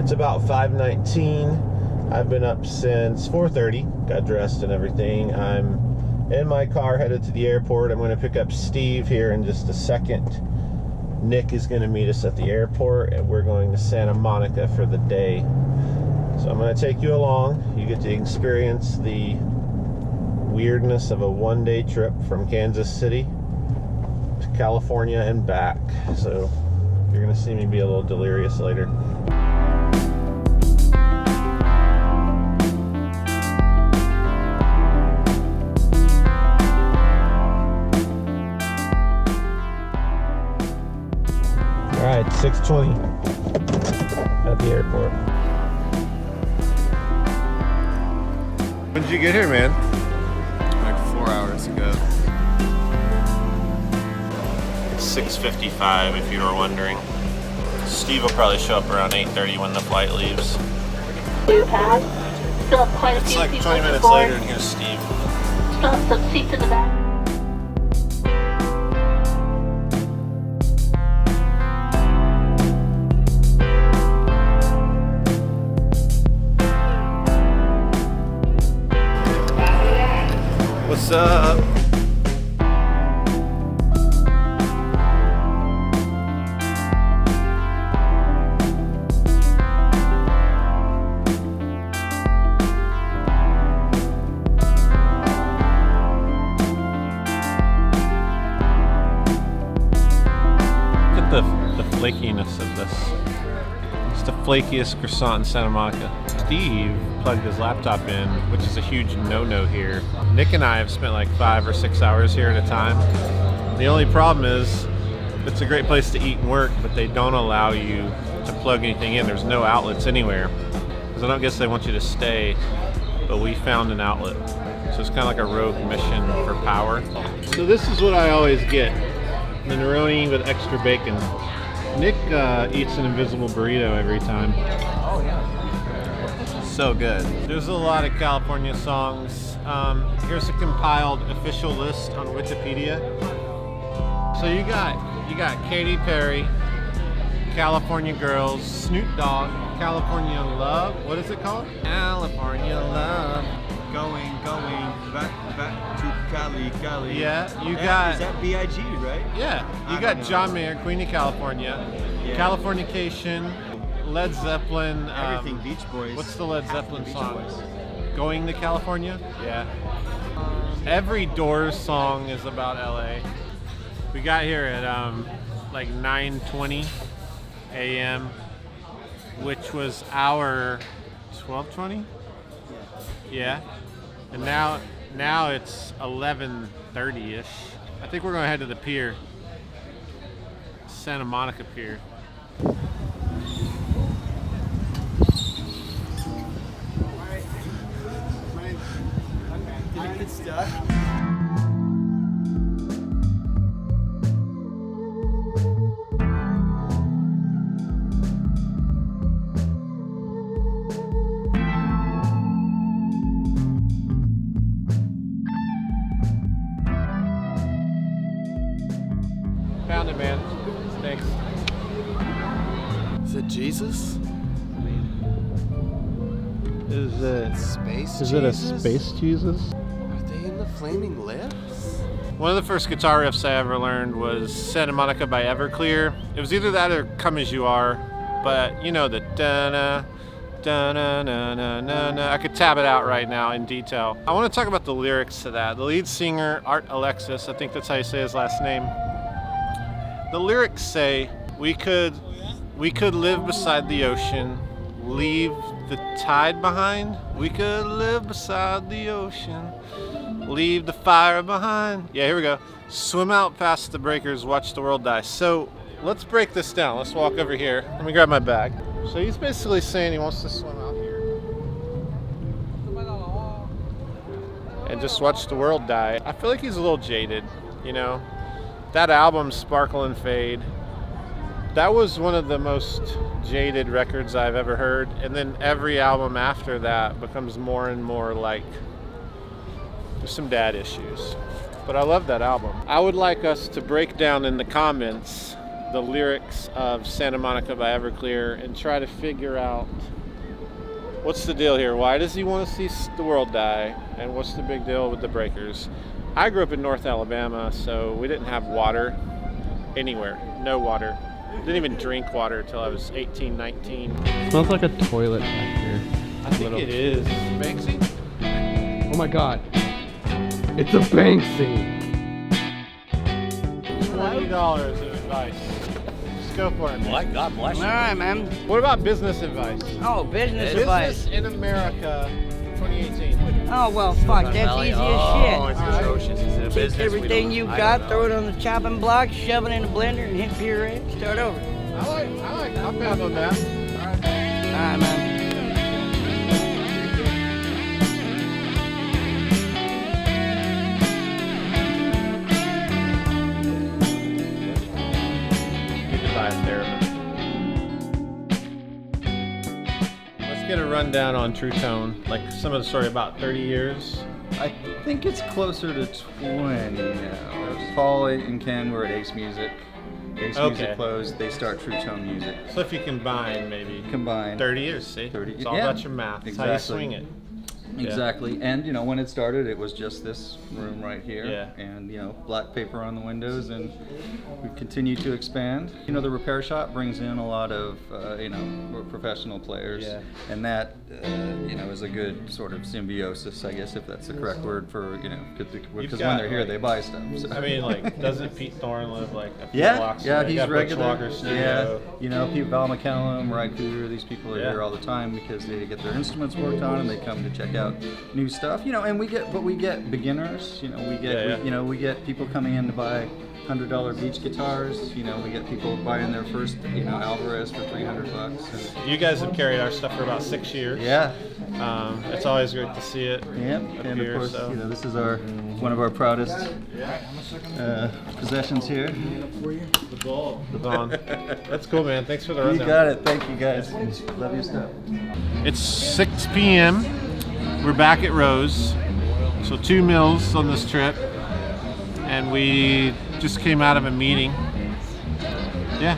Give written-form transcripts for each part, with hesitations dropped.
It's about 5:19. I've been up since 4:30, got dressed and everything. I'm in my car headed to the airport. I'm going to pick up Steve here in just a second. Nick is going to meet us at the airport, and we're going to Santa Monica for the day. So I'm going to take you along. You get to experience the weirdness of a one-day trip from Kansas City to California and back. So you're going to see me be a little delirious later. Alright, 6:20 at the airport. When did you get here, man? Like 4 hours ago. It's 6:55 if you were wondering. Steve will probably show up around 8:30 when the flight leaves. Still have quite a It's few like people 20 minutes before. later and here's Steve. Still have some seats in the back. What's up? Look at the flakiness of this. It's the flakiest croissant in Santa Monica. Steve plugged his laptop in, which is a huge no-no here. Nick and I have spent like 5 or 6 hours here at a time. The only problem is it's a great place to eat and work, but they don't allow you to plug anything in. There's no outlets anywhere. Because I don't guess they want you to stay, but we found an outlet. So it's kind of like a rogue mission for power. So this is what I always get. The Neroni with extra bacon. Nick eats an invisible burrito every time. Oh yeah. So good. There's a lot of California songs. Here's a compiled official list on Wikipedia. So you got Katy Perry, California Girls, Snoop Dogg, California Love. What is it called? California Love. Going back to Cali. Yeah, you got. Is that B.I.G., right? Yeah, you got John Mayer, Queen of California, Yeah. Californication, Led Zeppelin. Everything Beach Boys. What's the Led Zeppelin Beach song? Boys. Going to California? Yeah. Every Doors song is about LA. We got here at like 9:20 a.m., which was our 12:20. Yeah. And now it's 11:30ish. I think we're gonna head to the pier, Santa Monica Pier. Did it get stuck? Found it, man. Thanks. Is it Jesus? Is it Space Is Jesus? it a space Jesus? Are they in the flaming lips? One of the first guitar riffs I ever learned was Santa Monica by Everclear. It was either that or Come As You Are, but you know the da-na, da-na, na, na, na, na. I could tab it out right now in detail. I want to talk about the lyrics to that. The lead singer, Art Alexis, I think that's how you say his last name. The lyrics say, we could live beside the ocean, leave the tide behind. We could live beside the ocean, leave the fire behind. Yeah, here we go. Swim out past the breakers, watch the world die. So let's break this down. Let's walk over here. Let me grab my bag. So he's basically saying he wants to swim out here and just watch the world die. I feel like he's a little jaded, you know? That album, Sparkle and Fade, that was one of the most jaded records I've ever heard. And then every album after that becomes more and more like there's some dad issues. But I love that album. I would like us to break down in the comments the lyrics of Santa Monica by Everclear and try to figure out what's the deal here. Why does he want to see the world die? And what's the big deal with the breakers? I grew up in North Alabama, so we didn't have water anywhere. No water. Didn't even drink water until I was 18, 19. Smells like a toilet back here. I think it is. Banksy? Oh my god. It's a Banksy. $20 of advice. Just go for it. Well, God bless you. All right, man. What about business advice? Oh, business Business advice. in America, 2018. Oh, well, fuck. That's Valley. easy Oh, as it's atrocious. It's a shit. Take business. We everything don't- you I got, don't throw it know. on the chopping block, shove it in a blender, and hit puree. Start over. I'm down on that. All right, man. Need to buy a therapist. Let's get a rundown on True Tone, like some of the story about 30 years. I think it's closer to 20 now. Paul and Ken were at Ace Music. Ace Okay. Music closed. They start True Tone Music. So if you combine maybe Combined. 30 years, see? 30 It's all yeah, about your math. It's how you exactly. swing it. Exactly. And, when it started, it was just this room right here. Yeah. And, black paper on the windows. And we've continued to expand. The repair shop brings in a lot of, professional players. Yeah. And that, is a good sort of symbiosis, I guess, if that's the correct word for, because got, when they're here, like- they buy stuff. So. I mean, like, doesn't Pete Thorne live like a few Yeah, blocks yeah, away? he's You got Butch regular. Walker's studio. Yeah, Pete Val McCallum, Ryan Cooter, these people are Yeah. here all the time because they get their instruments worked on and they come to check out new stuff. And we get beginners. We get people coming in to buy $100 beach guitars. We get people buying their first Alvarez for $300. And, You guys have carried our stuff for about 6 years. yeah, It's always great to see it. yeah, Up and here, of course, so. this is one of our proudest possessions here. The Dawn. That's cool, man. Thanks for the You rundown. got it. Thank you, guys. Love your stuff. It's 6 p.m. We're back at Rose. So 2 meals on this trip. And we just came out of a meeting. Yeah.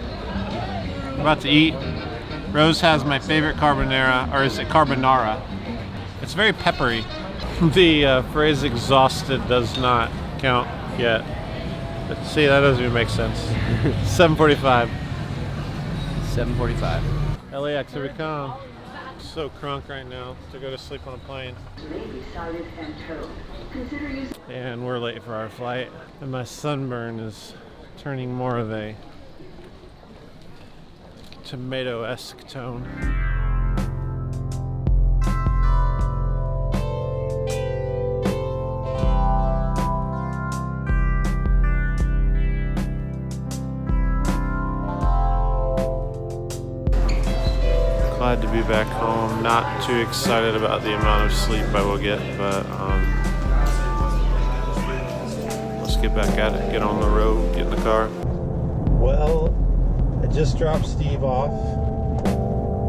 We're about to eat. Rose has my favorite carbonara, or is it carbonara? It's very peppery. The phrase exhausted does not count yet. But see, that doesn't even make sense. 7:45. 7:45. LAX, here we come. So crunk right now to go to sleep on a plane. And we're late for our flight. And my sunburn is turning more of a tomato-esque tone. Glad to be back home. Not too excited about the amount of sleep I will get, but let's get back at it. Get on the road, get in the car. Well, I just dropped Steve off.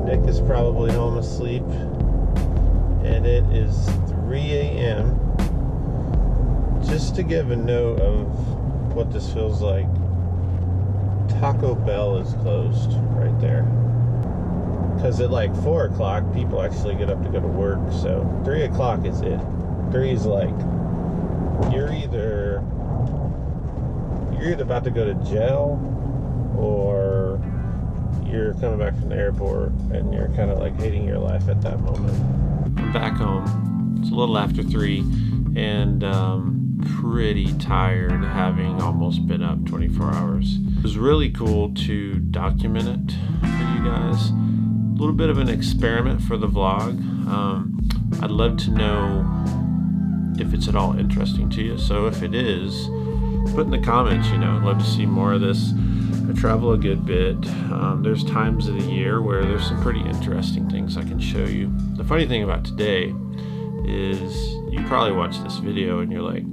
Nick is probably home asleep, and it is 3 a.m. Just to give a note of what this feels like, Taco Bell is closed right there. Because at like 4 o'clock, people actually get up to go to work. So 3 o'clock is it. 3 is like, you're either about to go to jail, or you're coming back from the airport and you're kind of like hating your life at that moment. I'm back home. It's a little after 3, and pretty tired, having almost been up 24 hours. It was really cool to document it for you guys. A little bit of an experiment for the vlog. I'd love to know if it's at all interesting to you. So if it is, put in the comments, I'd love to see more of this. I travel a good bit. There's times of the year where there's some pretty interesting things I can show you. The funny thing about today is you probably watch this video and you're like,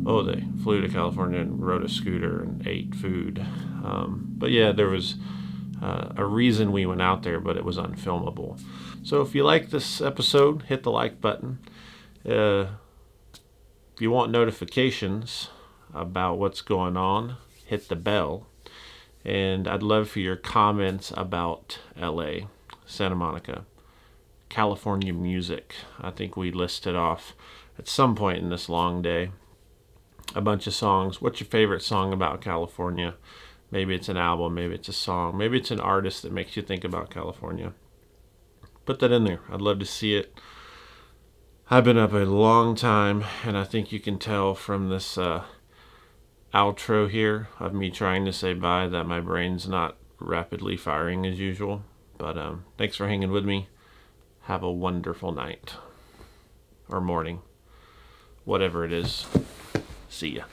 oh, they flew to California and rode a scooter and ate food. But yeah, there was a reason we went out there, but it was unfilmable. So if you like this episode, hit the like button. If you want notifications about what's going on, hit the bell. And I'd love for your comments about LA, Santa Monica, California music. I think we listed off at some point in this long day a bunch of songs. What's your favorite song about California? Maybe it's an album, maybe it's a song, maybe it's an artist that makes you think about California. Put that in there. I'd love to see it. I've been up a long time, and I think you can tell from this outro here of me trying to say bye that my brain's not rapidly firing as usual. But thanks for hanging with me. Have a wonderful night or morning, whatever it is. See ya.